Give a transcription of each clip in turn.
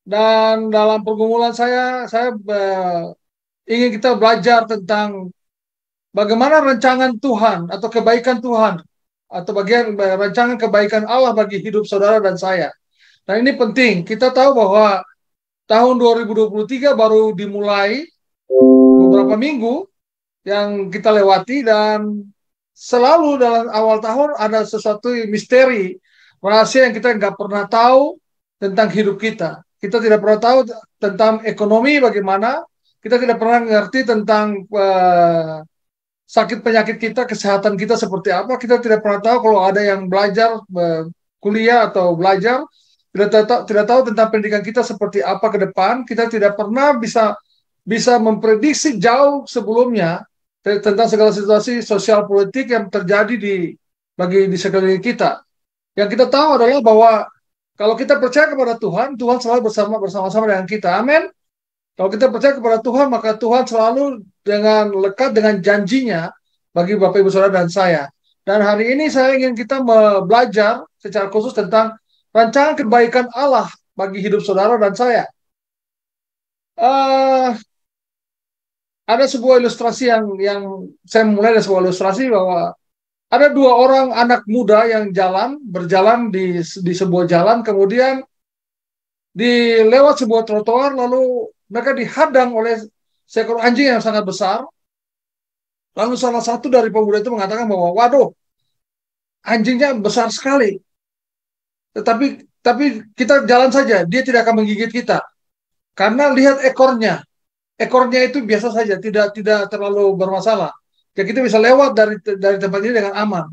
Dan dalam pergumulan saya ingin kita belajar tentang bagaimana rancangan Tuhan atau kebaikan Tuhan atau bagian rancangan kebaikan Allah bagi hidup saudara dan saya. Dan ini penting. Kita tahu bahwa tahun 2023 baru dimulai beberapa minggu yang kita lewati, dan selalu dalam awal tahun ada sesuatu misteri, rahasia yang kita nggak pernah tahu tentang hidup kita. Kita tidak pernah tahu tentang ekonomi bagaimana, kita tidak pernah mengerti tentang sakit penyakit kita, kesehatan kita seperti apa. Kita tidak pernah tahu kalau ada yang belajar kuliah atau belajar, tidak tahu tentang pendidikan kita seperti apa ke depan. Kita tidak pernah bisa bisa memprediksi jauh sebelumnya tentang segala situasi sosial politik yang terjadi di sekeliling kita. Yang kita tahu adalah bahwa kalau kita percaya kepada Tuhan, Tuhan selalu bersama-sama dengan kita. Amin. Kalau kita percaya kepada Tuhan, maka Tuhan selalu dengan lekat dengan janjinya bagi Bapak Ibu Saudara dan saya. Dan hari ini saya ingin kita belajar secara khusus tentang rancangan kebaikan Allah bagi hidup saudara dan saya. Uh, ada sebuah ilustrasi yang saya mulai dari sebuah ilustrasi bahwa ada dua orang anak muda yang berjalan di sebuah jalan, kemudian lewat sebuah trotoar, lalu mereka dihadang oleh seekor anjing yang sangat besar. Lalu salah satu dari pemuda itu mengatakan bahwa, waduh, anjingnya besar sekali. Tapi kita jalan saja, dia tidak akan menggigit kita. Karena lihat ekornya. Ekornya itu biasa saja, tidak terlalu bermasalah. Ya, kita bisa lewat dari tempat ini dengan aman.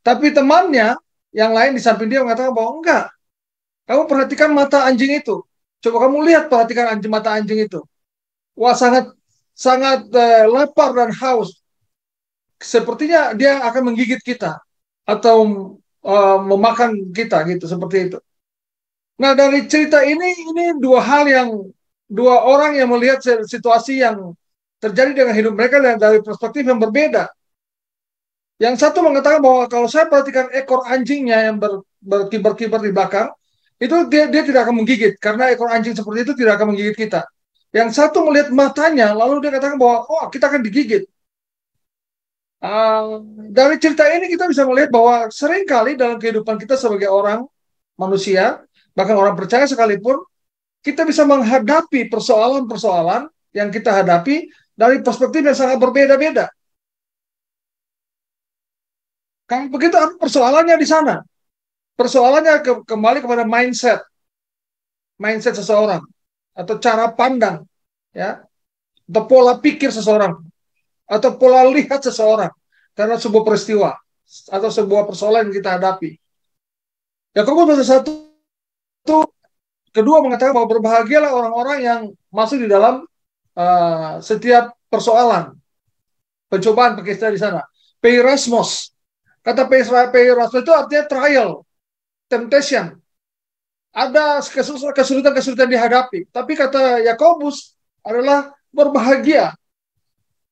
Tapi temannya yang lain di samping dia mengatakan bahwa enggak. Kamu perhatikan mata anjing itu. Coba kamu lihat, perhatikan mata anjing itu. Wah, sangat sangat lapar dan haus. Sepertinya dia akan menggigit kita atau memakan kita gitu, seperti itu. Nah, dari cerita ini dua orang yang melihat situasi yang terjadi dengan hidup mereka dari perspektif yang berbeda. Yang satu mengatakan bahwa kalau saya perhatikan ekor anjingnya yang berkibar-kibar di belakang, itu dia tidak akan menggigit karena ekor anjing seperti itu tidak akan menggigit kita. Yang satu melihat matanya, lalu dia katakan bahwa oh, kita akan digigit. Dari cerita ini kita bisa melihat bahwa seringkali dalam kehidupan kita sebagai orang manusia, bahkan orang percaya sekalipun, kita bisa menghadapi persoalan-persoalan yang kita hadapi dari perspektif yang sangat berbeda-beda. Kalau begitu, apa persoalannya di sana? Persoalannya kembali kepada mindset seseorang atau cara pandang, ya, atau pola pikir seseorang, atau pola lihat seseorang karena sebuah peristiwa atau sebuah persoalan yang kita hadapi. Yakobus pasal 1 kedua mengatakan bahwa berbahagialah orang-orang yang masuk di dalam setiap persoalan, pencobaan pakai istilah di sana. Peirasmos. Kata peirasmos itu artinya trial, temptation. Ada kesulitan-kesulitan dihadapi. Tapi kata Yakobus adalah berbahagia.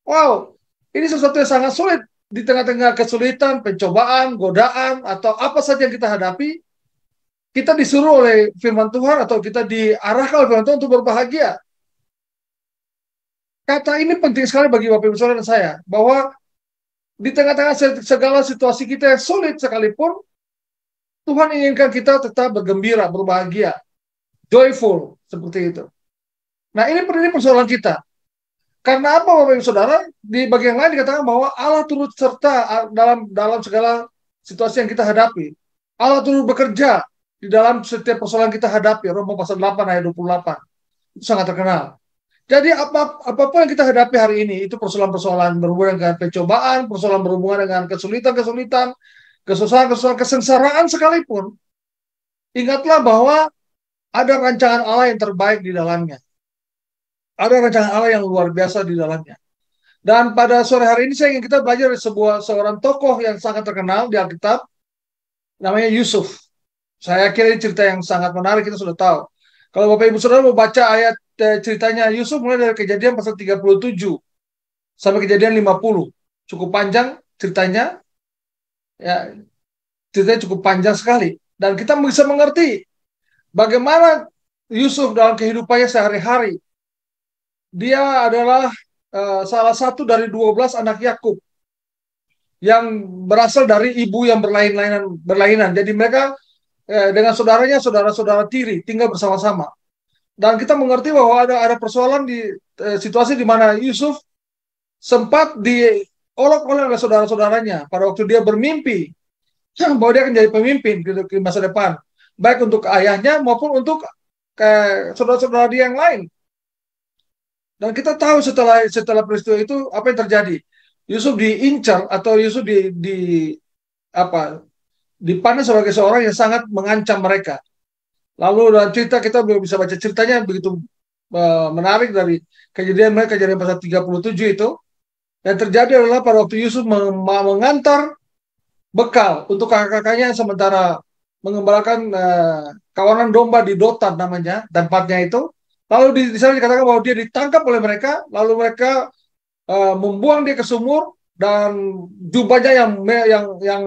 Wow, ini sesuatu yang sangat sulit di tengah-tengah kesulitan, pencobaan, godaan, atau apa saja yang kita hadapi. Kita disuruh oleh firman Tuhan atau kita diarahkan oleh firman Tuhan untuk berbahagia. Kata ini penting sekali bagi Bapak Ibu Saudara dan saya, bahwa di tengah-tengah segala situasi kita yang sulit sekalipun, Tuhan inginkan kita tetap bergembira, berbahagia, joyful, seperti itu. Nah, ini persoalan kita. Karena apa, Bapak Ibu Saudara? Di bagian lain dikatakan bahwa Allah turut serta dalam segala situasi yang kita hadapi. Allah turut bekerja di dalam setiap persoalan kita hadapi. Roma pasal 8 ayat 28. Itu sangat terkenal. Jadi apapun yang kita hadapi hari ini, itu persoalan-persoalan berhubungan dengan pencobaan, persoalan berhubungan dengan kesulitan-kesulitan, kesusahan-kesusahan, kesengsaraan sekalipun, ingatlah bahwa ada rancangan Allah yang terbaik di dalamnya. Ada rancangan Allah yang luar biasa di dalamnya. Dan pada sore hari ini saya ingin kita belajar dari seorang tokoh yang sangat terkenal di Alkitab, namanya Yusuf. Saya kira ini cerita yang sangat menarik, kita sudah tahu. Kalau Bapak Ibu Saudara mau baca ayat ceritanya Yusuf mulai dari Kejadian pasal 37 sampai Kejadian 50. Cukup panjang ceritanya. Ya, ceritanya cukup panjang sekali. Dan kita bisa mengerti bagaimana Yusuf dalam kehidupannya sehari-hari. Dia adalah salah satu dari 12 anak Yakub yang berasal dari ibu yang berlainan. Jadi mereka dengan saudaranya, saudara-saudara tiri, tinggal bersama-sama. Dan kita mengerti bahwa ada persoalan di situasi di mana Yusuf sempat diolok-olok oleh saudara-saudaranya pada waktu dia bermimpi bahwa dia akan jadi pemimpin di masa depan, baik untuk ayahnya maupun untuk saudara-saudara dia yang lain. Dan kita tahu setelah peristiwa itu apa yang terjadi. Yusuf diincar atau Yusuf apa dipandang sebagai seorang yang sangat mengancam mereka. Lalu dalam cerita kita bisa baca ceritanya begitu menarik dari kejadian pasal 37 itu. Yang terjadi adalah pada waktu Yusuf mengantar bekal untuk kakak-kakaknya sementara mengembalakan kawanan domba di Dotan namanya tempatnya itu. Lalu di sana dikatakan bahwa dia ditangkap oleh mereka, lalu mereka membuang dia ke sumur dan jubahnya yang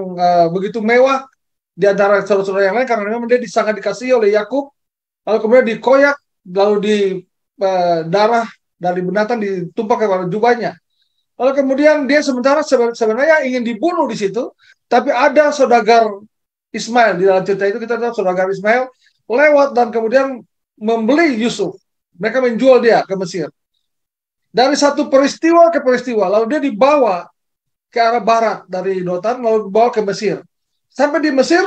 begitu mewah di antara saudara-saudara yang lain karena memang dia sangat dikasihi oleh Yakub, lalu kemudian dikoyak, lalu di darah dari binatang ditumpah ke jubahnya. Lalu kemudian dia sebenarnya ingin dibunuh di situ, tapi ada saudagar Ismail di dalam cerita itu kita tahu saudagar Ismail lewat dan kemudian membeli Yusuf. Mereka menjual dia ke Mesir. Dari satu peristiwa ke peristiwa, lalu dia dibawa ke arah barat dari Dotan, lalu dibawa ke Mesir. Sampai di Mesir,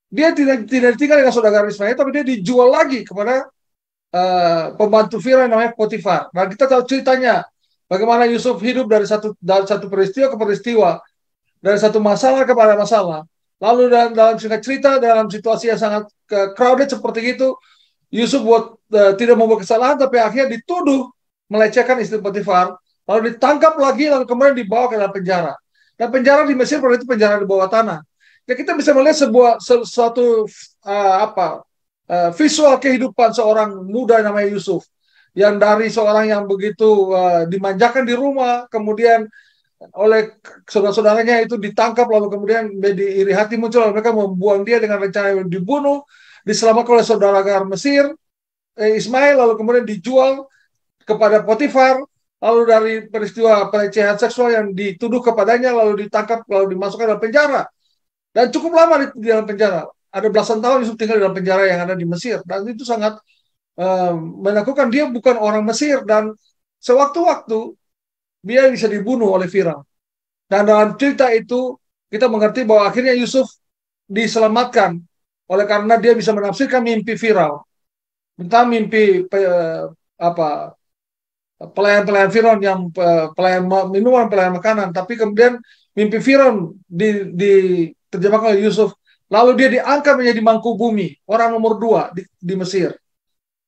dia tidak tinggal dengan saudagar Ismail, tapi dia dijual lagi kepada pembantu Firaun namanya Potifar. Nah, kita tahu ceritanya bagaimana Yusuf hidup dari satu peristiwa ke peristiwa, dari satu masalah kepada masalah. Lalu dalam singkat cerita, dalam situasi yang sangat crowded seperti itu, Yusuf tidak membuat kesalahan, tapi akhirnya dituduh melecehkan istri Potifar, lalu ditangkap lagi, lalu kemudian dibawa ke dalam penjara. Dan penjara di Mesir pada itu penjara di bawah tanah. Ya, kita bisa melihat suatu visual kehidupan seorang muda namanya Yusuf, yang dari seorang yang begitu dimanjakan di rumah, kemudian oleh saudara-saudaranya itu ditangkap, lalu kemudian di iri hati muncul, lalu mereka membuang dia dengan rencana dibunuh, diselamatkan oleh saudara Mesir, Ismail, lalu kemudian dijual kepada Potifar, lalu dari peristiwa pelecehan seksual yang dituduh kepadanya, lalu ditangkap, lalu dimasukkan dalam penjara. Dan cukup lama di dalam penjara. Ada belasan tahun Yusuf tinggal di dalam penjara yang ada di Mesir. Dan itu sangat menakutkan. Dia bukan orang Mesir. Dan sewaktu-waktu dia bisa dibunuh oleh Firaun. Dan dalam cerita itu kita mengerti bahwa akhirnya Yusuf diselamatkan oleh karena dia bisa menafsirkan mimpi Firaun tentang mimpi pelayan-pelayan Firaun yang pelayan minuman, pelayan makanan. Tapi kemudian mimpi Firaun diterjemahkan oleh Yusuf. Lalu dia diangkat menjadi mangku bumi, orang nomor 2 di Mesir.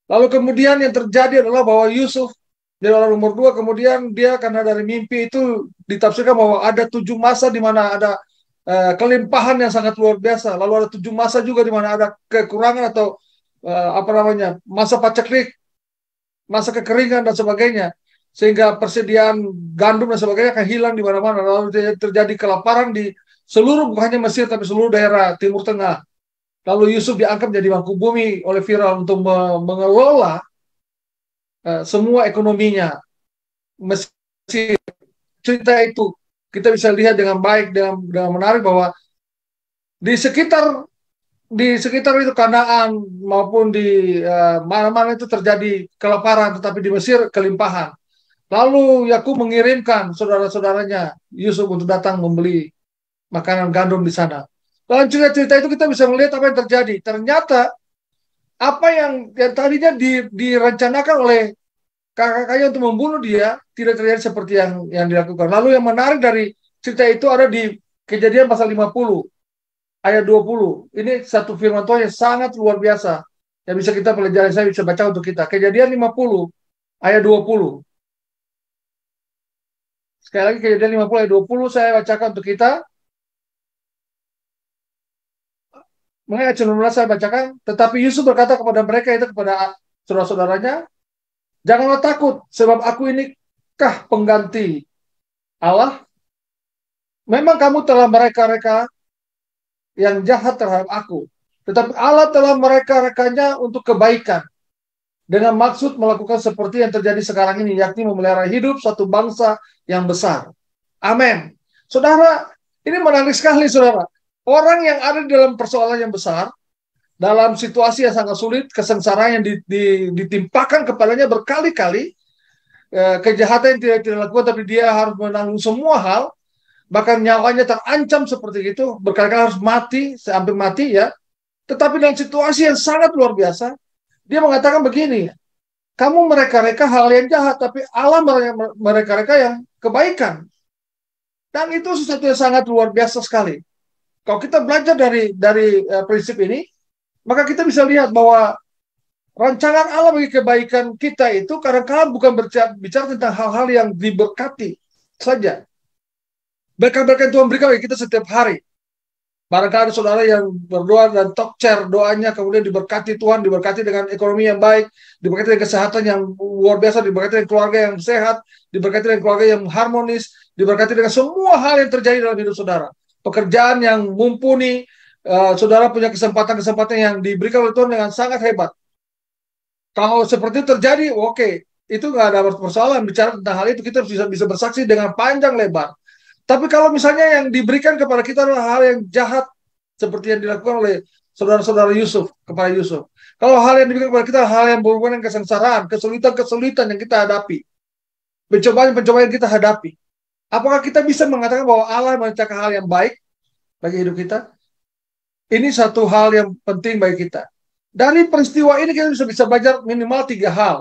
Lalu kemudian yang terjadi adalah bahwa Yusuf jadi orang nomor 2, kemudian dia karena dari mimpi itu ditafsirkan bahwa ada 7 masa di mana ada kelimpahan yang sangat luar biasa. Lalu ada 7 masa juga di mana ada kekurangan atau masa paceklik, masa kekeringan dan sebagainya. Sehingga persediaan gandum dan sebagainya akan hilang di mana-mana. Lalu terjadi kelaparan di seluruh, bukan hanya Mesir, tapi seluruh daerah Timur Tengah. Lalu Yusuf diangkat menjadi mangku bumi oleh Firaun untuk mengelola semua ekonominya Mesir. Cerita itu kita bisa lihat dengan baik, dengan menarik bahwa di sekitar itu Kanaan maupun di mana-mana itu terjadi kelaparan, tetapi di Mesir kelimpahan. Lalu Yakub mengirimkan saudara-saudaranya Yusuf untuk datang membeli makanan gandum di sana. Dalam cerita-cerita itu kita bisa melihat apa yang terjadi. Ternyata apa yang tadinya direncanakan oleh kakak-kakaknya untuk membunuh dia tidak terjadi seperti yang dilakukan. Lalu yang menarik dari cerita itu ada di Kejadian pasal 50 ayat 20. Ini satu firman Tuhan yang sangat luar biasa yang bisa kita pelajari, saya bisa baca untuk kita. Kejadian 50 ayat 20. Sekali lagi Kejadian 50 ayat 20 saya bacakan untuk kita. Mengenai ayat 19 saya bacakan. Tetapi Yusuf berkata kepada mereka, itu kepada saudara-saudaranya, janganlah takut, sebab aku ini kah pengganti Allah? Memang kamu telah mereka-reka yang jahat terhadap aku, Tetapi Allah telah mereka-rekanya untuk kebaikan, dengan maksud melakukan seperti yang terjadi sekarang ini, yakni memelihara hidup satu bangsa yang besar. Amin. Saudara, ini menarik sekali, saudara. Orang yang ada di dalam persoalan yang besar, dalam situasi yang sangat sulit, kesengsaraan yang ditimpakan kepadanya berkali-kali, kejahatan yang tidak dilakukan, tapi dia harus menanggung semua hal, bahkan nyawanya terancam seperti itu, berkali-kali harus mati, hampir mati ya. Tetapi dalam situasi yang sangat luar biasa, dia mengatakan begini, kamu mereka-reka hal yang jahat, tapi Allah mereka-reka yang kebaikan. Dan itu sesuatu yang sangat luar biasa sekali. Kalau kita belajar dari prinsip ini, maka kita bisa lihat bahwa rancangan Allah bagi kebaikan kita itu kadang-kadang bukan bicara tentang hal-hal yang diberkati saja. Berkat-berkat Tuhan berikan bagi kita setiap hari. Barangkali saudara yang berdoa dan talk share doanya kemudian diberkati Tuhan, diberkati dengan ekonomi yang baik, diberkati dengan kesehatan yang luar biasa, diberkati dengan keluarga yang sehat, diberkati dengan keluarga yang harmonis, diberkati dengan semua hal yang terjadi dalam hidup saudara. Pekerjaan yang mumpuni, saudara punya kesempatan-kesempatan yang diberikan oleh Tuhan dengan sangat hebat. Kalau seperti itu terjadi, oke, itu nggak ada persoalan. Bicara tentang hal itu kita bisa bersaksi dengan panjang lebar. Tapi kalau misalnya yang diberikan kepada kita adalah hal yang jahat, seperti yang dilakukan oleh saudara-saudara Yusuf kepada Yusuf. Kalau hal yang diberikan kepada kita hal yang berhubungan dengan kesengsaraan, kesulitan-kesulitan yang kita hadapi, pencobaan-pencobaan yang kita hadapi, apakah kita bisa mengatakan bahwa Allah merencanakan hal yang baik bagi hidup kita? Ini satu hal yang penting bagi kita. Dari peristiwa ini kita bisa belajar minimal 3 hal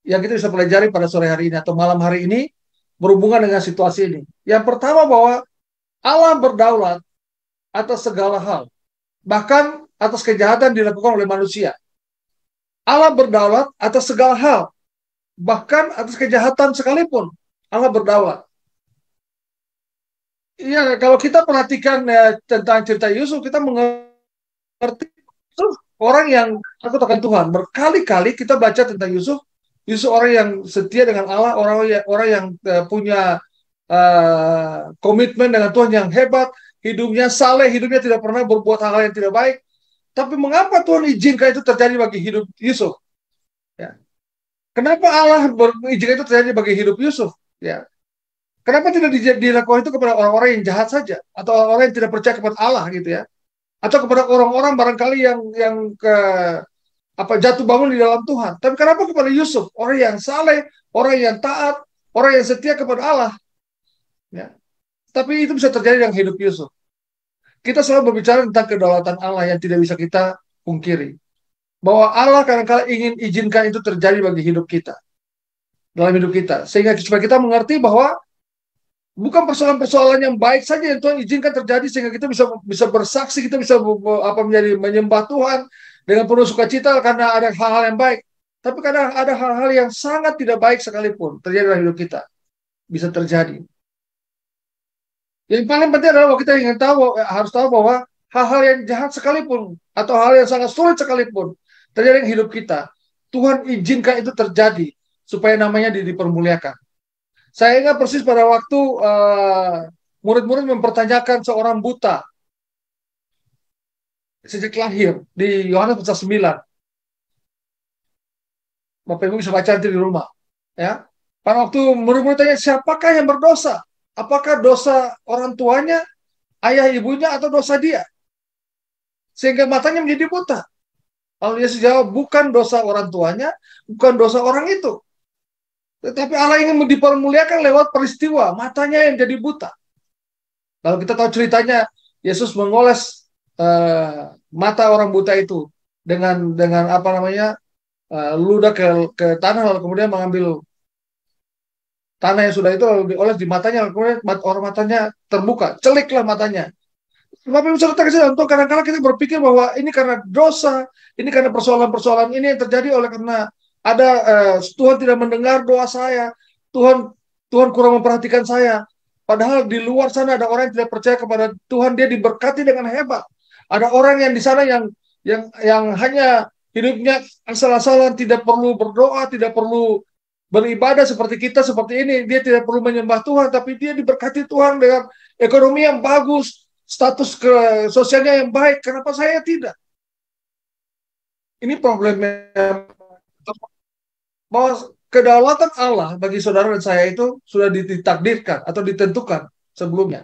yang kita bisa pelajari pada sore hari ini atau malam hari ini berhubungan dengan situasi ini. Yang pertama bahwa Allah berdaulat atas segala hal, bahkan atas kejahatan dilakukan oleh manusia. Allah berdaulat atas segala hal, bahkan atas kejahatan sekalipun. Allah berdaulat. Iya, kalau kita perhatikan tentang cerita Yusuf, kita mengerti orang yang takut akan Tuhan. Berkali-kali kita baca tentang Yusuf. Yusuf orang yang setia dengan Allah, orang yang punya komitmen dengan Tuhan yang hebat, hidupnya saleh, hidupnya tidak pernah berbuat hal yang tidak baik. Tapi mengapa Tuhan izinkan itu terjadi bagi hidup Yusuf? Ya. Kenapa Allah izinkan itu terjadi bagi hidup Yusuf? Ya. Kenapa tidak dilakukan itu kepada orang-orang yang jahat saja, atau orang-orang yang tidak percaya kepada Allah gitu ya? Atau kepada orang-orang barangkali yang jatuh bangun di dalam Tuhan. Tapi kenapa kepada Yusuf, orang yang saleh, orang yang taat, orang yang setia kepada Allah? Ya. Tapi itu bisa terjadi dalam hidup Yusuf. Kita selalu berbicara tentang kedaulatan Allah yang tidak bisa kita pungkiri. Bahwa Allah kadang-kadang ingin izinkan itu terjadi bagi hidup kita. Dalam hidup kita. Sehingga supaya kita mengerti bahwa bukan persoalan-persoalan yang baik saja yang Tuhan izinkan terjadi sehingga kita bisa bersaksi, kita bisa menjadi menyembah Tuhan dengan penuh sukacita karena ada hal-hal yang baik. Tapi kadang ada hal-hal yang sangat tidak baik sekalipun terjadi dalam hidup kita. Bisa terjadi. Yang paling penting adalah kita harus tahu bahwa hal-hal yang jahat sekalipun atau hal yang sangat sulit sekalipun terjadi dalam hidup kita, Tuhan izinkan itu terjadi supaya namanya dipermuliakan. Saya ingat persis pada waktu murid-murid mempertanyakan seorang buta sejak lahir di Yohanes pasal 9. Bapak Ibu bisa baca nanti di rumah. Ya. Pada waktu murid-murid tanya, siapakah yang berdosa? Apakah dosa orang tuanya, ayah ibunya, atau dosa dia? Sehingga matanya menjadi buta. Lalu Yesus jawab, bukan dosa orang tuanya, bukan dosa orang itu. Tetapi Allah ingin dipermuliakan lewat peristiwa, matanya yang jadi buta. Kalau kita tahu ceritanya, Yesus mengoles mata orang buta itu dengan ludah ke tanah, lalu kemudian mengambil tanah yang sudah itu lalu dioles di matanya, lalu kemudian orang matanya terbuka, celiklah matanya. Bapak Ibu saudara kasihan, untuk kadang-kadang kita berpikir bahwa ini karena dosa, ini karena persoalan-persoalan ini yang terjadi oleh karena ada Tuhan tidak mendengar doa saya, Tuhan kurang memperhatikan saya. Padahal di luar sana ada orang yang tidak percaya kepada Tuhan, dia diberkati dengan hebat. Ada orang yang di sana yang hanya hidupnya asal-asalan, tidak perlu berdoa, tidak perlu beribadah seperti kita seperti ini. Dia tidak perlu menyembah Tuhan, tapi dia diberkati Tuhan dengan ekonomi yang bagus, status sosialnya yang baik, kenapa saya tidak? Ini problemnya, bahwa kedaulatan Allah bagi saudara dan saya itu sudah ditakdirkan atau ditentukan sebelumnya.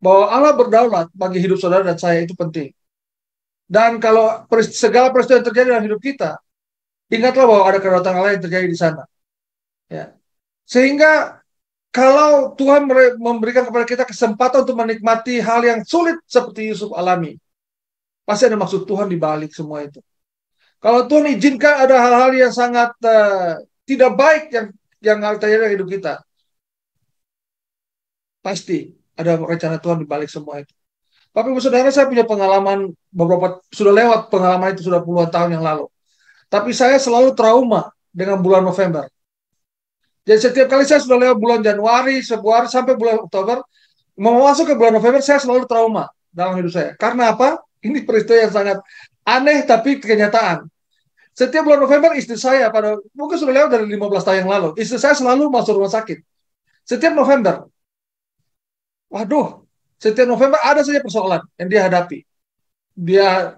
Bahwa Allah berdaulat bagi hidup saudara dan saya itu penting. Dan kalau segala peristiwa yang terjadi dalam hidup kita, ingatlah bahwa ada kedaulatan Allah yang terjadi di sana. Ya. Sehingga kalau Tuhan memberikan kepada kita kesempatan untuk menikmati hal yang sulit seperti Yusuf alami, pasti ada maksud Tuhan di balik semua itu. Kalau Tuhan izinkan ada hal-hal yang sangat tidak baik yang terjadi dalam hidup kita, pasti ada rencana Tuhan di balik semua itu. Tapi Ibu Saudara, saya punya pengalaman sudah lewat pengalaman itu sudah puluhan tahun yang lalu. Tapi saya selalu trauma dengan bulan November. Jadi setiap kali saya sudah lewat bulan Januari, Februari sampai bulan Oktober, mau masuk ke bulan November, saya selalu trauma dalam hidup saya. Karena apa? Ini peristiwa yang sangat aneh tapi kenyataan. Setiap bulan November istri saya mungkin sudah lewat dari 15 tahun yang lalu, istri saya selalu masuk rumah sakit. Setiap November. Waduh, setiap November ada saja persoalan yang dia hadapi. Dia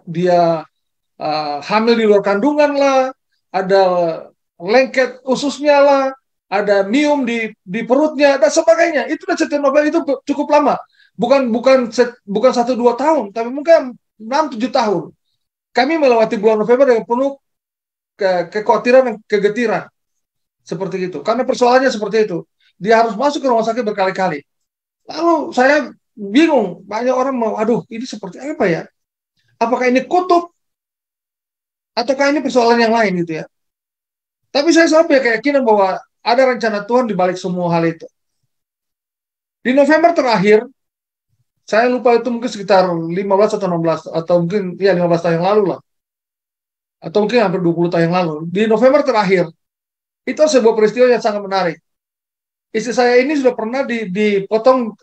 hamil di luar kandungan lah, ada lengket ususnya lah, ada miom di perutnya dan sebagainya. Itu dan setiap November itu cukup lama. Bukan 1-2 tahun, tapi mungkin 6-7 tahun. Kami melewati bulan November dengan penuh kekhawatiran dan kegetiran. Seperti itu. Karena persoalannya seperti itu. Dia harus masuk ke rumah sakit berkali-kali. Lalu saya bingung. Banyak orang aduh ini seperti apa ya? Apakah ini kutub? Ataukah ini persoalan yang lain gitu ya? Tapi saya selalu punya keyakinan bahwa ada rencana Tuhan di balik semua hal itu. Di November terakhir, saya lupa itu mungkin sekitar 15 atau 16, atau mungkin ya 15 tahun yang lalu lah. Atau mungkin hampir 20 tahun yang lalu. Di November terakhir, itu sebuah peristiwa yang sangat menarik. Istri saya ini sudah pernah dipotong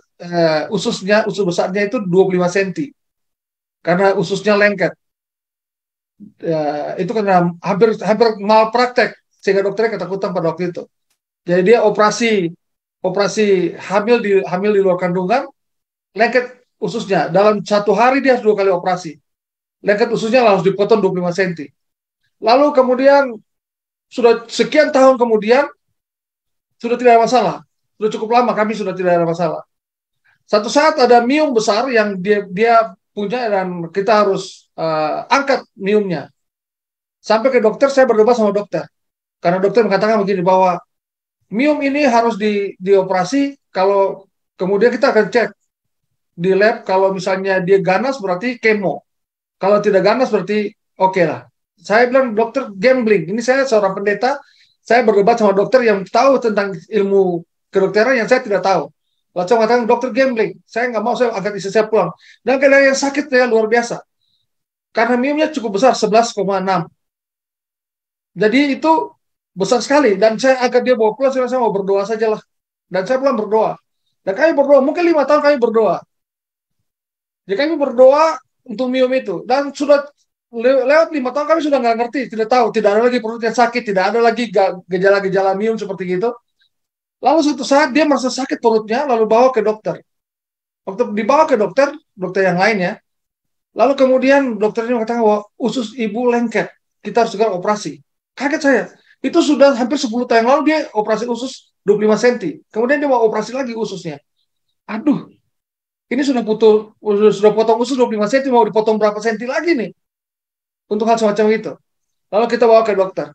usus besarnya itu 25 cm. Karena ususnya lengket. Itu karena hampir malpraktek. Sehingga dokternya ketakutan pada waktu itu. Jadi dia operasi hamil di luar kandungan, lengket ususnya. Dalam 1 hari dia harus 2 kali operasi. Lengket ususnya harus dipotong 25 cm. Lalu kemudian sudah sekian tahun kemudian sudah tidak ada masalah. Sudah cukup lama kami sudah tidak ada masalah. Satu saat ada miom besar yang dia punya dan kita harus angkat miomnya. Sampai ke dokter, saya berdebat sama dokter. Karena dokter mengatakan begini, bahwa miom ini harus dioperasi, kalau kemudian kita akan cek di lab, kalau misalnya dia ganas berarti kemo. Kalau tidak ganas berarti oke lah. Saya bilang, dokter gambling. Ini saya seorang pendeta, saya berdebat sama dokter yang tahu tentang ilmu kedokteran yang saya tidak tahu. Lalu saya mengatakan, dokter gambling. Saya nggak mau, saya angkat istri saya pulang. Dan keadaan yang sakit ya luar biasa. Karena miomnya cukup besar, 11,6. Jadi itu besar sekali. Dan saya angkat dia bawa pulang, saya mau berdoa sajalah. Dan saya pulang berdoa. Dan kami berdoa, mungkin 5 tahun kami berdoa. Jadi kami berdoa untuk miom itu. Dan sudah lewat 5 tahun kami sudah nggak ngerti, tidak tahu, tidak ada lagi perut yang sakit, tidak ada lagi gejala-gejala miom seperti itu. Lalu suatu saat dia merasa sakit perutnya, lalu bawa ke dokter. Waktu dibawa ke dokter yang lainnya, lalu kemudian dokternya mengatakan bahwa usus ibu lengket, kita harus segera operasi. Kaget saya, itu sudah hampir 10 tahun yang lalu dia operasi usus 25 cm. Kemudian dia mau operasi lagi ususnya. Aduh, ini sudah potong usus 25 cm, mau dipotong berapa senti lagi nih? Untuk hal semacam itu. Lalu kita bawa ke dokter.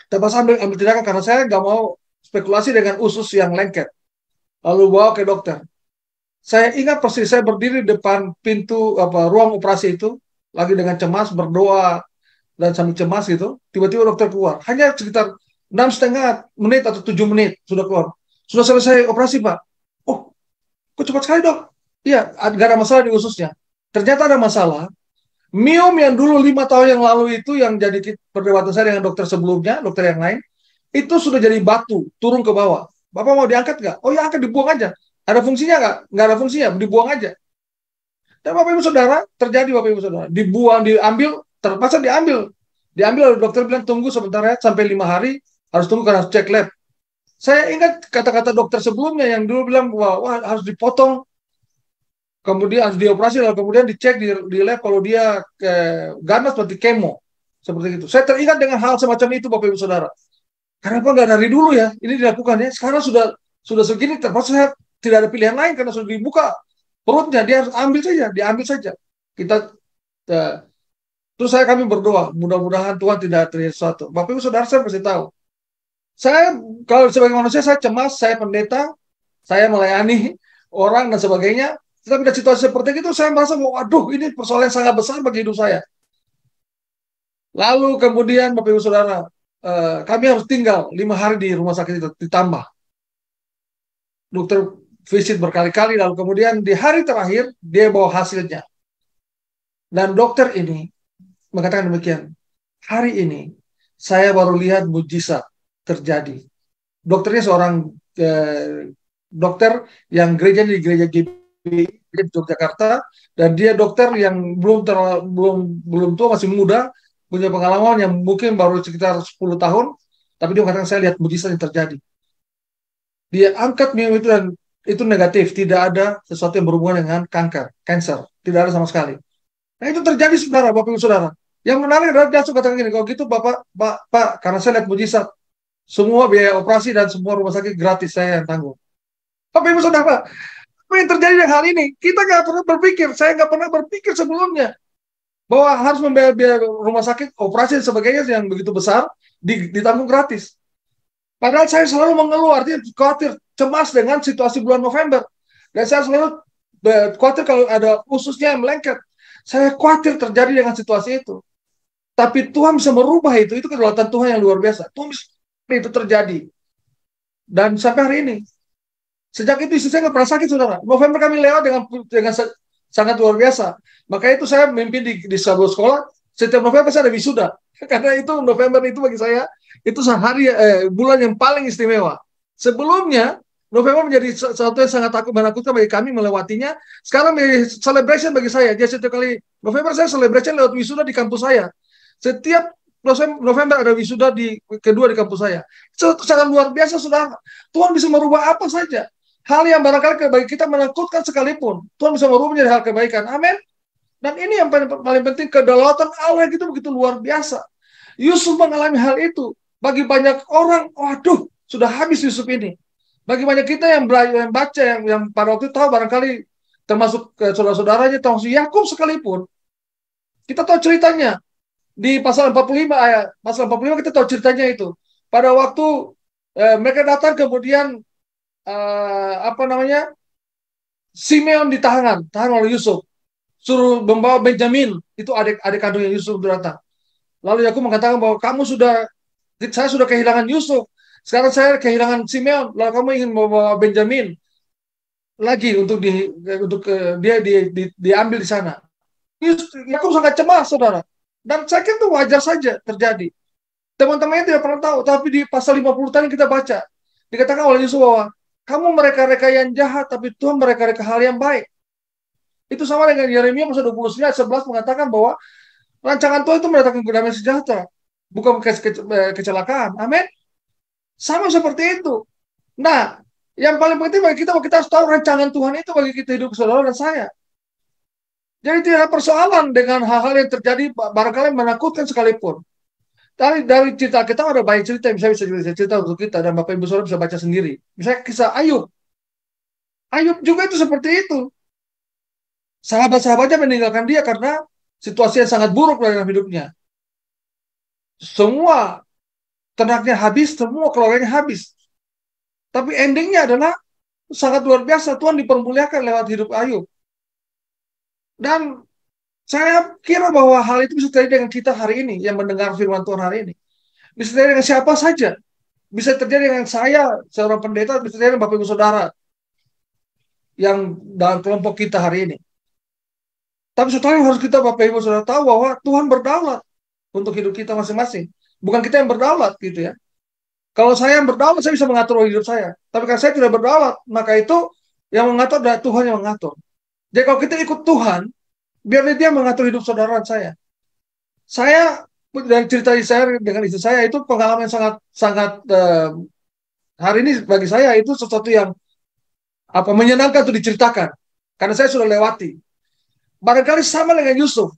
Kita pas ambil tindakan karena saya nggak mau spekulasi dengan usus yang lengket. Lalu bawa ke dokter. Saya ingat persis, saya berdiri di depan pintu ruang operasi itu, lagi dengan cemas, berdoa, dan sambil cemas gitu. Tiba-tiba dokter keluar. Hanya sekitar 6,5 menit atau 7 menit sudah keluar. Sudah selesai operasi, Pak. Oh, kok cepat sekali, Dok? Iya, nggak ada masalah di ususnya. Ternyata ada masalah. Miom yang dulu 5 tahun yang lalu itu, yang jadi perdebatan saya dengan dokter sebelumnya, dokter yang lain, itu sudah jadi batu, turun ke bawah. Bapak mau diangkat nggak? Oh ya, angkat, dibuang aja. Ada fungsinya nggak? Nggak ada fungsinya, dibuang aja. Dan Bapak Ibu Saudara, terjadi Bapak Ibu Saudara. Dibuang, diambil, terpaksa diambil. Diambil, lalu dokter bilang tunggu sebentar ya, sampai 5 hari, harus tunggu karena cek lab. Saya ingat kata-kata dokter sebelumnya yang dulu bilang, wah harus dipotong kemudian harus dioperasi, lalu kemudian dicek di lab kalau dia ganas berarti kemo, seperti itu. Saya teringat dengan hal semacam itu, Bapak Ibu Saudara. Kenapa nggak dari dulu ya ini dilakukan ya? Sekarang sudah segini, terpaksa saya tidak ada pilihan lain karena sudah dibuka perutnya, dia harus ambil saja, diambil saja. Kita eh, terus kami berdoa, mudah-mudahan Tuhan tidak terjadi sesuatu. Bapak Ibu Saudara, saya pasti tahu. Saya kalau sebagai manusia saya cemas, saya pendeta, saya melayani orang dan sebagainya. Tetapi di situasi seperti itu saya merasa, waduh, ini persoalan yang sangat besar bagi hidup saya. Lalu kemudian Bapak Ibu Saudara, kami harus tinggal 5 hari di rumah sakit itu, ditambah dokter visit berkali-kali, lalu kemudian di hari terakhir dia bawa hasilnya. Dan dokter ini mengatakan demikian, hari ini saya baru lihat mujizat terjadi. Dokternya seorang dokter yang gereja di gereja GBI di Yogyakarta, dan dia dokter yang belum tua, masih muda, punya pengalaman yang mungkin baru sekitar 10 tahun, tapi dia mengatakan saya lihat mujizat yang terjadi. Dia angkat minum itu dan itu negatif, tidak ada sesuatu yang berhubungan dengan cancer, tidak ada sama sekali. Nah itu terjadi, saudara, Bapak Ibu Saudara. Yang menarik adalah dia katakan gini, kalau gitu Pak, karena saya lihat mujizat, semua biaya operasi dan semua rumah sakit gratis saya yang tanggung. Bapak Ibu Saudara, apa yang terjadi dengan hal ini? Kita nggak pernah berpikir, saya nggak pernah berpikir sebelumnya bahwa harus membayar biaya rumah sakit, operasi dan sebagainya yang begitu besar ditanggung gratis. Padahal saya selalu mengeluh, artinya khawatir, cemas dengan situasi bulan November. Dan saya selalu khawatir kalau ada ususnya yang melengket. Saya khawatir terjadi dengan situasi itu. Tapi Tuhan bisa merubah itu kedaulatan Tuhan yang luar biasa. Tuhan bisa itu terjadi. Dan sampai hari ini, sejak itu istri saya nggak pernah sakit, saudara. November kami lewat dengan sangat luar biasa. Maka itu saya memimpin di sebuah sekolah, setiap November saya ada wisuda. Karena itu November itu bagi saya, itu bulan yang paling istimewa. Sebelumnya, November menjadi sesuatu yang sangat menakutkan bagi kami melewatinya. Sekarang menjadi celebration bagi saya. Jadi setiap kali November saya celebration lewat wisuda di kampus saya. Setiap November ada wisuda kedua di kampus saya. Itu sangat luar biasa, saudara. Tuhan bisa merubah apa saja. Hal yang barangkali bagi kita menakutkan sekalipun, Tuhan bisa merubah menjadi hal kebaikan. Amin. Dan ini yang paling penting, kedaulatan Allah itu begitu luar biasa. Yusuf mengalami hal itu. Bagi banyak orang, waduh, sudah habis Yusuf ini. Bagi banyak kita yang baca, yang pada waktu itu tahu, barangkali termasuk saudara-saudaranya, termasuk Yakub sekalipun, kita tahu ceritanya. Di pasal 45 kita tahu ceritanya itu. Pada waktu mereka datang, kemudian Simeon tahan oleh Yusuf, suruh membawa Benjamin, itu adik kandungnya Yusuf datang. Lalu Yakub mengatakan bahwa saya sudah kehilangan Yusuf, sekarang saya kehilangan Simeon, lalu kamu ingin membawa Benjamin lagi untuk dia diambil di sana. Yakub sangat cemas, saudara. Dan saya kira itu wajar saja terjadi. Teman-temannya tidak pernah tahu, tapi di pasal 50 tadi kita baca, dikatakan oleh Yusuf bahwa kamu mereka-reka yang jahat, tapi Tuhan mereka-reka hal yang baik. Itu sama dengan Yeremia pasal 29 11 mengatakan bahwa rancangan Tuhan itu mendatangkan kedamaian sejahtera, bukan kecelakaan. Amin. Sama seperti itu. Nah, yang paling penting bagi kita harus tahu rancangan Tuhan itu bagi kita hidup saudara dan saya. Jadi tidak ada persoalan dengan hal-hal yang terjadi barangkali menakutkan sekalipun. Dari cerita kita ada banyak cerita yang bisa cerita untuk kita, dan Bapak Ibu Saudara bisa baca sendiri. Misalnya kisah Ayub. Ayub juga itu seperti itu. Sahabat-sahabatnya meninggalkan dia karena situasi yang sangat buruk dalam hidupnya. Semua ternaknya habis, semua keluarganya habis. Tapi endingnya adalah sangat luar biasa. Tuhan dipermuliakan lewat hidup Ayub. Dan saya kira bahwa hal itu bisa terjadi dengan kita hari ini, yang mendengar firman Tuhan hari ini. Bisa terjadi dengan siapa saja. Bisa terjadi dengan saya, seorang pendeta, bisa terjadi dengan Bapak Ibu Saudara yang dalam kelompok kita hari ini. Tapi setelah harus kita, Bapak Ibu Saudara, tahu bahwa Tuhan berdaulat untuk hidup kita masing-masing. Bukan kita yang berdaulat gitu ya. Kalau saya yang berdaulat, saya bisa mengatur hidup saya. Tapi kalau saya tidak berdaulat, maka itu yang mengatur adalah Tuhan yang mengatur. Jadi kalau kita ikut Tuhan, biar dia mengatur hidup saudara saya. Saya dari cerita saya dengan istri saya itu pengalaman yang sangat hari ini bagi saya itu sesuatu yang menyenangkan untuk diceritakan. karena saya sudah lewati. Barangkali sama dengan Yusuf.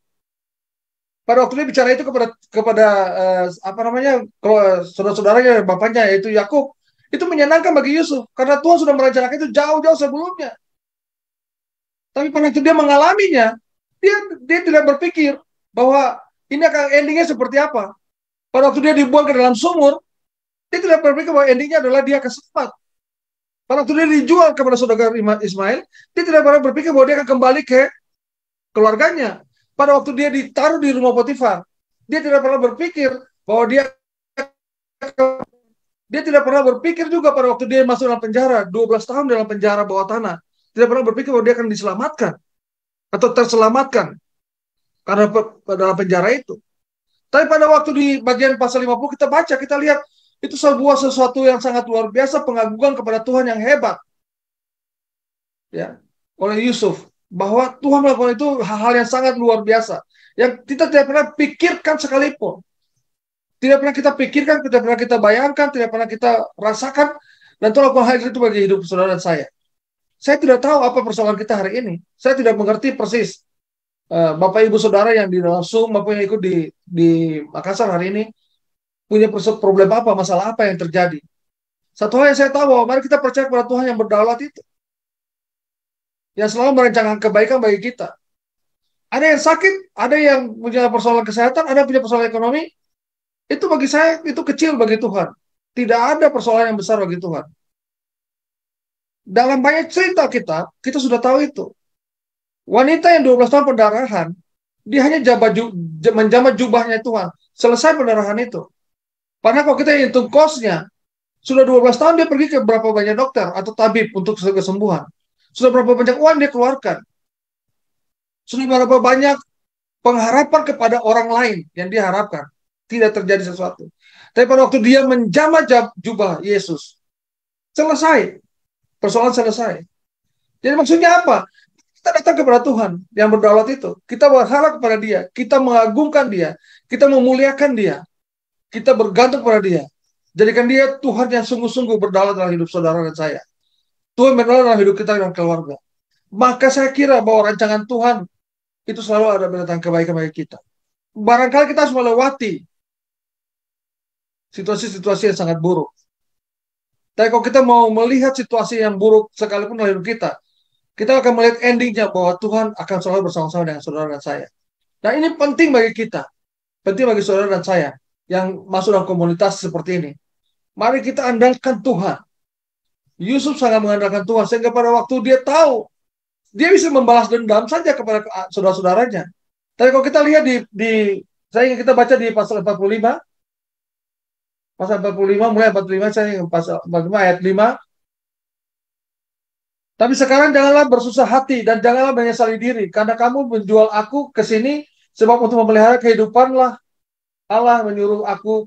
Pada waktu dia bicara itu kepada apa namanya, saudara-saudaranya, bapaknya yaitu Yakub, itu menyenangkan bagi Yusuf karena Tuhan sudah merencanakan itu jauh-jauh sebelumnya. Tapi pada waktu dia mengalaminya, dia tidak berpikir bahwa ini akan endingnya seperti apa. Pada waktu dia dibuang ke dalam sumur, dia tidak berpikir bahwa endingnya adalah dia akan selamat. Pada waktu dia dijual kepada saudara Ismail, dia tidak pernah berpikir bahwa dia akan kembali ke keluarganya. Pada waktu dia ditaruh di rumah Potifar, dia tidak pernah berpikir bahwa dia tidak pernah berpikir juga pada waktu dia masuk dalam penjara, 12 tahun dalam penjara bawah tanah. Tidak pernah berpikir bahwa dia akan diselamatkan atau terselamatkan karena dalam penjara itu. Tapi pada waktu di bagian pasal 50 kita baca, kita lihat itu sesuatu yang sangat luar biasa, pengagungan kepada Tuhan yang hebat. Ya, oleh Yusuf, bahwa Tuhan melakukan itu hal-hal yang sangat luar biasa yang kita tidak pernah pikirkan sekalipun. Tidak pernah kita pikirkan, tidak pernah kita bayangkan, tidak pernah kita rasakan, dan Tuhan lakukan hal itu bagi hidup saudara dan saya. Saya tidak tahu apa persoalan kita hari ini. Saya tidak mengerti persis. Bapak Ibu Saudara yang di dalam Zoom maupun yang ikut di Makassar hari ini punya problem apa, masalah apa yang terjadi. Satu hal yang saya tahu bahwa mari kita percaya kepada Tuhan yang berdaulat itu, yang selalu merencanakan kebaikan bagi kita. Ada yang sakit, ada yang punya persoalan kesehatan, ada yang punya persoalan ekonomi. Itu bagi saya itu kecil bagi Tuhan. Tidak ada persoalan yang besar bagi Tuhan. Dalam banyak cerita kita sudah tahu itu. Wanita yang 12 tahun pendarahan, dia hanya menjabat jubahnya Tuhan. Selesai pendarahan itu. Padahal kalau kita hitung kosnya, sudah 12 tahun dia pergi ke berapa banyak dokter atau tabib untuk kesembuhan. Sudah berapa banyak uang dia keluarkan. Sudah berapa banyak pengharapan kepada orang lain yang dia harapkan. Tidak terjadi sesuatu. Tapi pada waktu dia menjamah jubah Yesus, selesai. Persoalan selesai. Jadi maksudnya apa? Kita datang kepada Tuhan yang berdaulat itu. Kita berharap kepada dia. Kita mengagungkan dia. Kita memuliakan dia. Kita bergantung kepada dia. Jadikan dia Tuhan yang sungguh-sungguh berdaulat dalam hidup saudara dan saya. Tuhan berdaulat dalam hidup kita dan keluarga. Maka saya kira bahwa rancangan Tuhan itu selalu ada tentang kebaikan bagi kita. Barangkali kita harus melewati situasi-situasi yang sangat buruk. Tapi kalau kita mau melihat situasi yang buruk sekalipun dalam hidup kita akan melihat endingnya bahwa Tuhan akan selalu bersama-sama dengan saudara dan saya. Nah ini penting bagi kita. Penting bagi saudara dan saya yang masuk dalam komunitas seperti ini. Mari kita andalkan Tuhan. Yusuf sangat mengandalkan Tuhan sehingga pada waktu dia tahu, dia bisa membalas dendam saja kepada saudara-saudaranya. Tapi kalau kita lihat saya ingin kita baca di pasal 45, pasal 45, mulai 45, saya ingin pasal 45 ayat 5. Tapi sekarang janganlah bersusah hati dan janganlah menyesali diri, karena kamu menjual aku ke sini sebab untuk memelihara kehidupanlah Allah menyuruh aku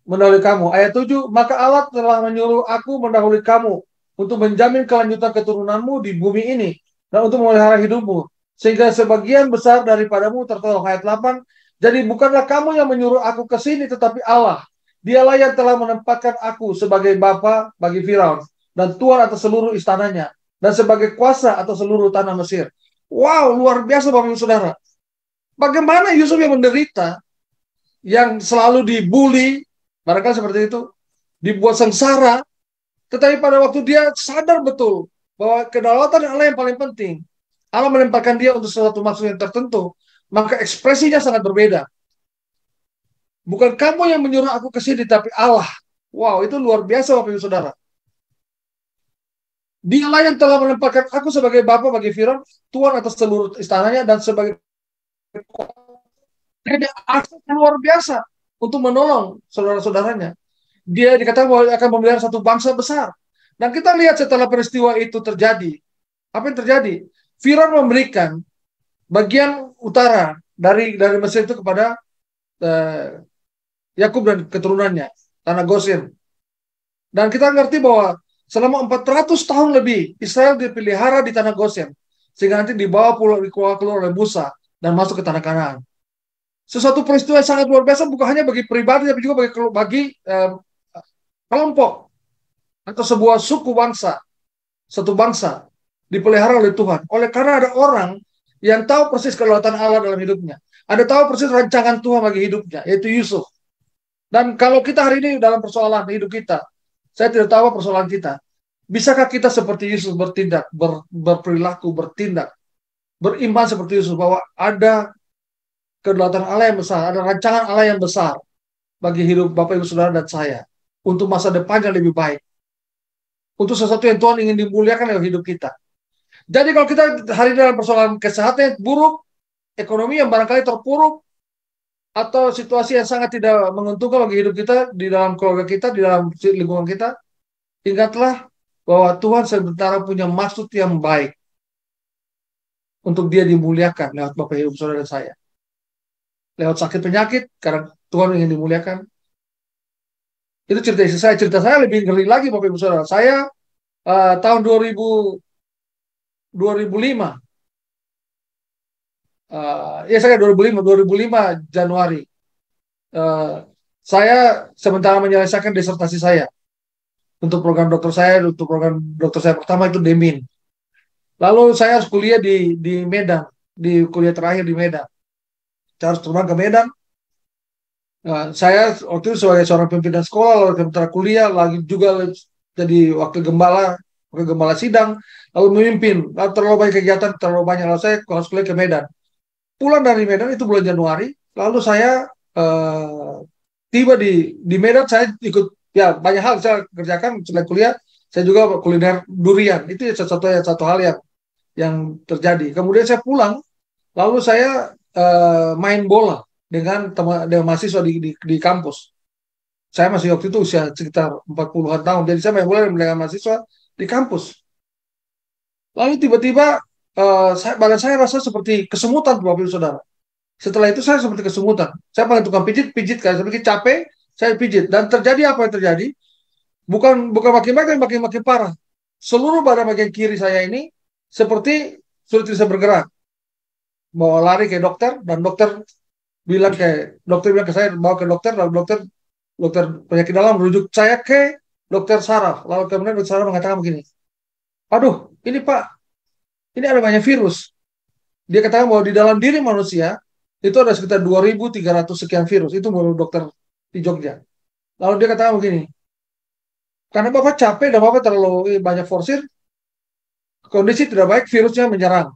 mendahului kamu. Ayat 7, maka Allah telah menyuruh aku mendahului kamu untuk menjamin kelanjutan keturunanmu di bumi ini dan untuk memelihara hidupmu, sehingga sebagian besar daripadamu tertolong. Ayat 8, jadi bukanlah kamu yang menyuruh aku ke sini, tetapi Allah. Dialah yang telah menempatkan aku sebagai bapa bagi Firaun dan tuan atas seluruh istananya dan sebagai kuasa atas seluruh tanah Mesir. Wow, luar biasa Bapak Ibu Saudara. Bagaimana Yusuf yang menderita, yang selalu dibully, barangkali seperti itu, dibuat sengsara, tetapi pada waktu dia sadar betul bahwa kedaulatan Allah yang paling penting, Allah menempatkan dia untuk sesuatu maksud yang tertentu, maka ekspresinya sangat berbeda. Bukan kamu yang menyuruh aku ke sini, tapi Allah. Wow, itu luar biasa Bapak Ibu Saudara. Dialah yang telah menempatkan aku sebagai bapa bagi Firaun, tuan atas seluruh istananya, dan sebagai akses luar biasa untuk menolong saudara-saudaranya. Dia dikatakan bahwa akan memelihara satu bangsa besar. Dan kita lihat setelah peristiwa itu terjadi, apa yang terjadi? Firaun memberikan bagian utara dari Mesir itu kepada Yakub dan keturunannya, tanah Goshen. Dan kita ngerti bahwa selama 400 tahun lebih Israel dipelihara di tanah Goshen, sehingga nanti dibawa keluar oleh Musa dan masuk ke tanah Kanaan. Sesuatu peristiwa yang sangat luar biasa, bukan hanya bagi pribadi, tapi juga bagi kelompok atau sebuah suku bangsa, satu bangsa. dipelihara oleh Tuhan. Oleh karena ada orang yang tahu persis kedaulatan Allah dalam hidupnya. Ada tahu persis rancangan Tuhan bagi hidupnya, yaitu Yusuf. Dan kalau kita hari ini dalam persoalan hidup kita, saya tidak tahu apa persoalan kita. Bisakah kita seperti Yusuf bertindak, berperilaku, bertindak, beriman seperti Yusuf bahwa ada kedaulatan Allah yang besar, ada rancangan Allah yang besar bagi hidup Bapak Ibu Saudara dan saya untuk masa depan yang lebih baik, untuk sesuatu yang Tuhan ingin dimuliakan dalam hidup kita. Jadi kalau kita hari ini dalam persoalan kesehatan yang buruk, ekonomi yang barangkali terpuruk, atau situasi yang sangat tidak menguntungkan bagi hidup kita, di dalam keluarga kita, di dalam lingkungan kita, ingatlah bahwa Tuhan sementara punya maksud yang baik untuk dia dimuliakan lewat Bapak Ibu Saudara dan saya. Lewat sakit penyakit, karena Tuhan ingin dimuliakan. Itu cerita istri saya. Cerita saya lebih ngeri lagi Bapak Ibu Saudara. Saya tahun 2005, ya saya 2005 Januari, saya sementara menyelesaikan disertasi saya untuk program dokter saya, untuk program dokter saya pertama itu DEMIN. Lalu saya harus kuliah di Medan, di kuliah terakhir di Medan. Saya harus terbang ke Medan. Saya waktu itu sebagai seorang pimpinan sekolah, lalu sementara kuliah, lagi juga jadi wakil gembala sidang, lalu memimpin, lalu terlalu banyak kegiatan, terlalu banyak, lalu saya harus kuliah ke Medan. Pulang dari Medan itu bulan Januari, lalu saya tiba di Medan. Saya ikut, ya banyak hal saya kerjakan selain kuliah. Saya juga kuliner durian, itu satu hal yang terjadi. Kemudian saya pulang, lalu saya main bola dengan mahasiswa di kampus. Saya masih waktu itu usia sekitar 40-an tahun, jadi saya main bola dengan mahasiswa di kampus. Lalu tiba-tiba badan saya rasa seperti kesemutan, Bapak Ibu Saudara. Setelah itu saya seperti kesemutan. Saya panggil tukang pijit, karena sedikit capek, saya pijit. Dan terjadi apa yang terjadi? Bukan makin baik, tapi makin parah. Seluruh badan bagian kiri saya ini seperti sulit bisa bergerak. Bawa lari ke dokter, dan dokter bilang ke saya, bawa ke dokter, lalu dokter penyakit dalam merujuk saya ke dokter saraf. Lalu kemudian dokter saraf mengatakan begini, aduh, ini Pak, ini ada banyak virus. Dia katakan bahwa di dalam diri manusia itu ada sekitar 2.300 sekian virus. Itu menurut dokter di Jogja. Lalu dia katakan begini, karena Bapak capek dan Bapak terlalu banyak forsir, kondisi tidak baik, virusnya menyerang.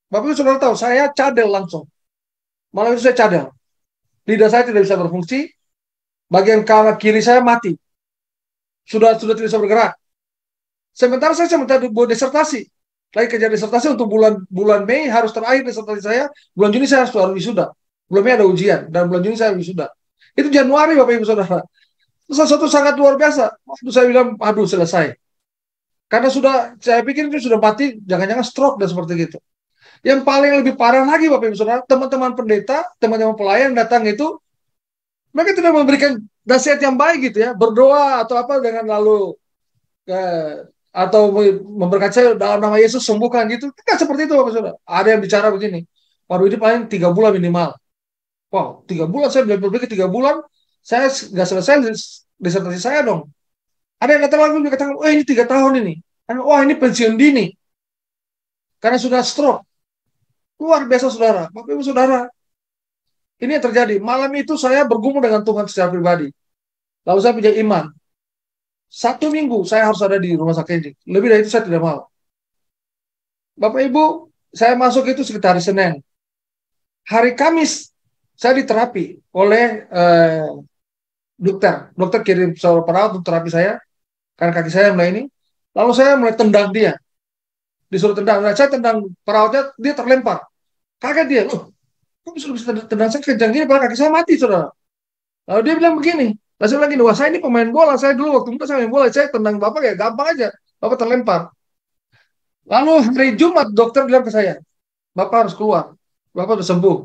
Bapak itu sudah tahu, saya cadel langsung. Malam itu saya cadel. Lidah saya tidak bisa berfungsi, bagian kanan kiri saya mati. Sudah tidak bisa bergerak. Sementara saya buat disertasi. Lagi kerja disertasi untuk bulan Mei harus terakhir disertasi saya. Bulan Juni saya harus wisuda. Bulan Mei ada ujian dan bulan Juni saya wisuda. Itu Januari Bapak Ibu Saudara. Sesuatu sangat luar biasa. Waktu saya bilang, aduh selesai. Karena saya pikir itu sudah mati, jangan-jangan stroke dan seperti itu. Yang paling lebih parah lagi Bapak Ibu Saudara, teman-teman pendeta, teman-teman pelayan datang itu, mereka tidak memberikan nasihat yang baik gitu ya, berdoa atau apa dengan lalu atau memberkati saya dalam nama Yesus sembuhkan gitu. Tidak seperti itu Bapak Saudara. Ada yang bicara begini, waduh ini paling 3 bulan minimal. Wow, 3 bulan saya berpikir 3 bulan saya nggak selesai disertasi saya dong. Ada yang datang lagi katakan, oh ini 3 tahun ini. Wah ini pensiun dini karena sudah stroke. Luar biasa Saudara. Bapak Ibu Saudara, ini yang terjadi. Malam itu saya bergumul dengan Tuhan secara pribadi. Lalu saya punya iman. 1 minggu saya harus ada di rumah sakit ini. Lebih dari itu saya tidak mau. Bapak Ibu, saya masuk itu sekitar hari Senin. Hari Kamis saya diterapi oleh dokter. Dokter kirim seorang perawat untuk terapi saya karena kaki saya mulai ini. Lalu saya mulai tendang dia. Disuruh tendang. Nah, saya tendang perawatnya, dia terlempar. Kaget dia. Loh, kok bisa tendang saya kencang gini, padahal kaki saya mati, Saudara. Lalu dia bilang begini. Lalu saya bilang gini, wah saya ini pemain bola. Saya dulu waktu muda saya main bola. Saya tendang Bapak ya gampang aja. Bapak terlempar. Lalu hari Jumat dokter bilang ke saya, Bapak harus keluar. Bapak harus sembuh.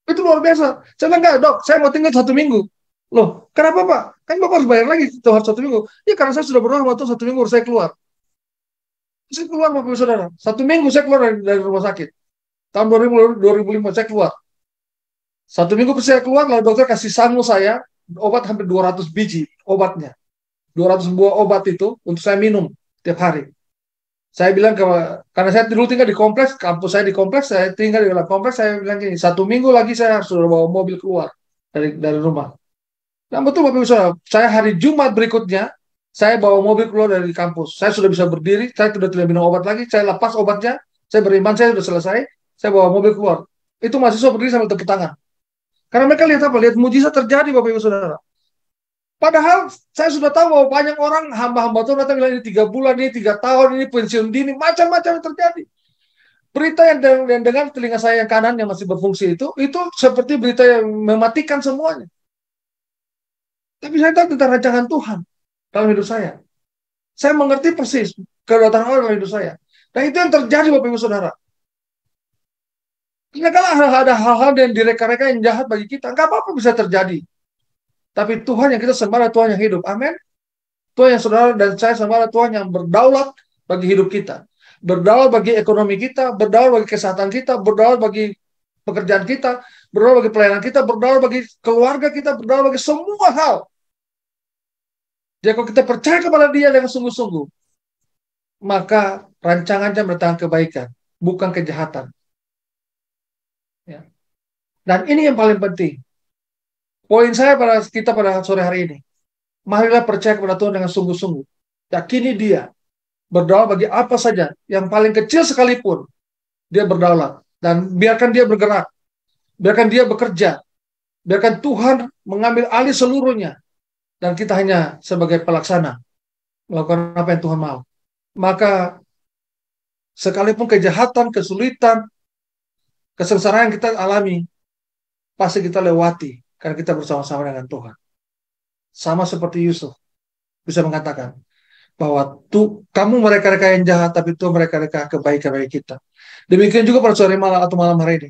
Itu luar biasa. Saya bilang, enggak dok, saya mau tinggal 1 minggu. Loh, kenapa Pak? Kan Bapak harus bayar lagi harus 1 minggu. Ya karena saya sudah berdoa waktu 1 minggu saya keluar. Saya keluar Bapak Saudara. 1 minggu saya keluar dari rumah sakit. Tahun 2005 saya keluar. 1 minggu saya keluar, lalu dokter kasih sangu saya, obat hampir 200 biji obatnya. 200 buah obat itu untuk saya minum tiap hari. Saya bilang karena saya dulu tinggal di kompleks, kampus saya di kompleks, saya tinggal di dalam kompleks, saya bilang gini, 1 minggu lagi saya harus sudah bawa mobil keluar dari rumah. Dan betul Bapak Ibu Saudara, saya hari Jumat berikutnya, saya bawa mobil keluar dari kampus. Saya sudah bisa berdiri, saya sudah tidak minum obat lagi, saya lepas obatnya, saya beriman, saya sudah selesai, saya bawa mobil keluar. Itu mahasiswa berdiri sambil tepuk tangan. Karena mereka lihat apa? Lihat mujizat terjadi Bapak Ibu Saudara. Padahal saya sudah tahu bahwa banyak orang hamba-hamba Tuhan datang bilang ini 3 bulan, ini 3 tahun, ini pensiun dini, macam-macam yang terjadi. Berita yang dengar telinga saya yang kanan yang masih berfungsi itu seperti berita yang mematikan semuanya. Tapi saya tahu tentang rancangan Tuhan dalam hidup saya. Saya mengerti persis kedatangan Allah dalam hidup saya. Dan itu yang terjadi Bapak Ibu Saudara. Karena kalau ada hal-hal yang direka-reka yang jahat bagi kita, nggak apa-apa bisa terjadi. Tapi Tuhan yang kita sembah adalah Tuhan yang hidup. Amin. Tuhan yang saudara dan saya sembah adalah Tuhan yang berdaulat bagi hidup kita. Berdaulat bagi ekonomi kita, berdaulat bagi kesehatan kita, berdaulat bagi pekerjaan kita, berdaulat bagi pelayanan kita, berdaulat bagi keluarga kita, berdaulat bagi semua hal. Jadi kalau kita percaya kepada Dia dengan sungguh-sungguh, maka rancangannya mendatangkan kebaikan, bukan kejahatan. Ya. Dan ini yang paling penting. Poin saya pada kita pada sore hari ini, marilah percaya kepada Tuhan dengan sungguh-sungguh. Yakini Dia berdaulat bagi apa saja, yang paling kecil sekalipun, Dia berdaulat. Dan biarkan Dia bergerak, biarkan Dia bekerja, biarkan Tuhan mengambil alih seluruhnya, dan kita hanya sebagai pelaksana, melakukan apa yang Tuhan mau. Maka sekalipun kejahatan, kesulitan, kesengsaraan yang kita alami, pasti kita lewati, karena kita bersama-sama dengan Tuhan. Sama seperti Yusuf, bisa mengatakan, bahwa kamu mereka-reka yang jahat, tapi Tuhan mereka-reka kebaikan bagi kita. Demikian juga pada sore malam atau malam hari ini.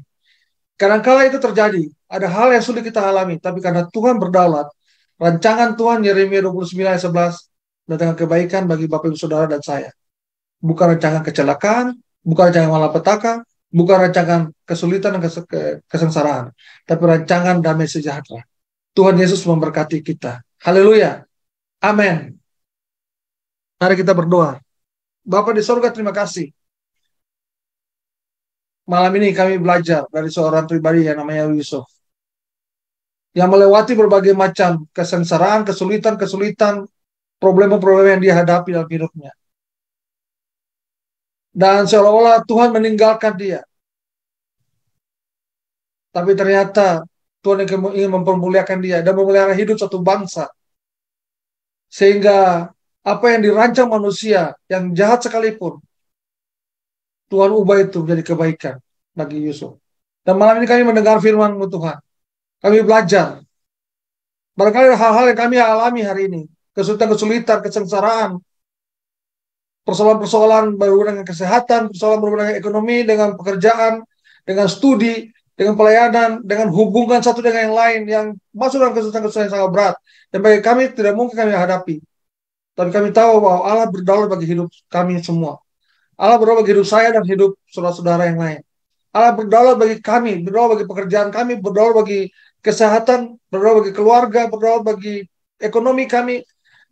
Kadang-kala itu terjadi, ada hal yang sulit kita alami, tapi karena Tuhan berdaulat, rancangan Tuhan Yeremia 29 ayat 11 mendatangkan kebaikan bagi Bapak Ibu Saudara dan saya. Bukan rancangan kecelakaan, bukan rancangan malapetaka, bukan rancangan kesulitan dan kesengsaraan, tapi rancangan damai sejahtera. Tuhan Yesus memberkati kita. Haleluya. Amin. Mari kita berdoa. Bapa di sorga, terima kasih. Malam ini kami belajar dari seorang pribadi yang namanya Yusuf, yang melewati berbagai macam kesengsaraan, kesulitan, problem-problem yang dia hadapi dalam hidupnya. Dan seolah-olah Tuhan meninggalkan dia. Tapi ternyata Tuhan ingin mempermuliakan dia dan memelihara hidup satu bangsa. Sehingga apa yang dirancang manusia, yang jahat sekalipun, Tuhan ubah itu menjadi kebaikan bagi Yusuf. Dan malam ini kami mendengar firman-Mu Tuhan. Kami belajar. Barangkali hal-hal yang kami alami hari ini, kesulitan-kesulitan, kesengsaraan, persoalan-persoalan berhubungan dengan kesehatan, persoalan berhubungan dengan ekonomi, dengan pekerjaan, dengan studi, dengan pelayanan, dengan hubungan satu dengan yang lain, yang masuk dalam kesulitan-kesulitan yang sangat berat. Dan bagi kami tidak mungkin kami hadapi. Tapi kami tahu bahwa Allah berdaulat bagi hidup kami semua. Allah berdaulat bagi hidup saya dan hidup saudara-saudara yang lain. Allah berdaulat bagi kami, berdaulat bagi pekerjaan kami, berdaulat bagi kesehatan, berdaulat bagi keluarga, berdaulat bagi ekonomi kami,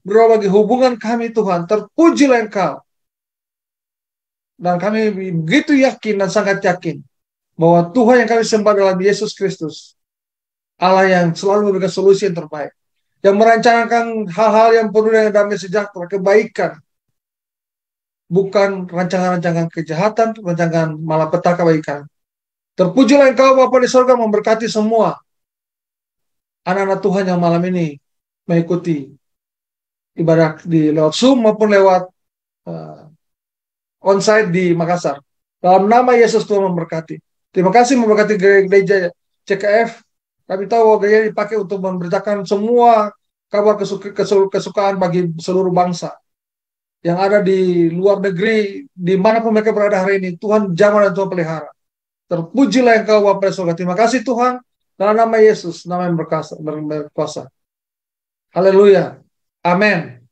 berdaulat bagi hubungan kami Tuhan. Terpujilah Engkau. Dan kami begitu yakin dan sangat yakin bahwa Tuhan yang kami sembah dalam Yesus Kristus, Allah yang selalu memberikan solusi yang terbaik, yang merancangkan hal-hal yang penuh dengan damai sejahtera, kebaikan, bukan rancangan-rancangan kejahatan, rancangan malapetaka bagi kami. Terpujilah Engkau Bapa di surga, memberkati semua anak-anak Tuhan yang malam ini mengikuti ibadah di lewat Zoom maupun lewat onsite di Makassar. Dalam nama Yesus Tuhan memberkati. Terima kasih memberkati gereja CKF. Kami tahu bahwa gereja dipakai untuk memberitakan semua kabar kesukaan bagi seluruh bangsa yang ada di luar negeri, dimanapun mereka berada hari ini. Tuhan jamah dan Tuhan pelihara. Terpujilah Engkau Bapa di surga. Terima kasih Tuhan. Dalam nama Yesus, nama yang berkuasa. Haleluya. Amin.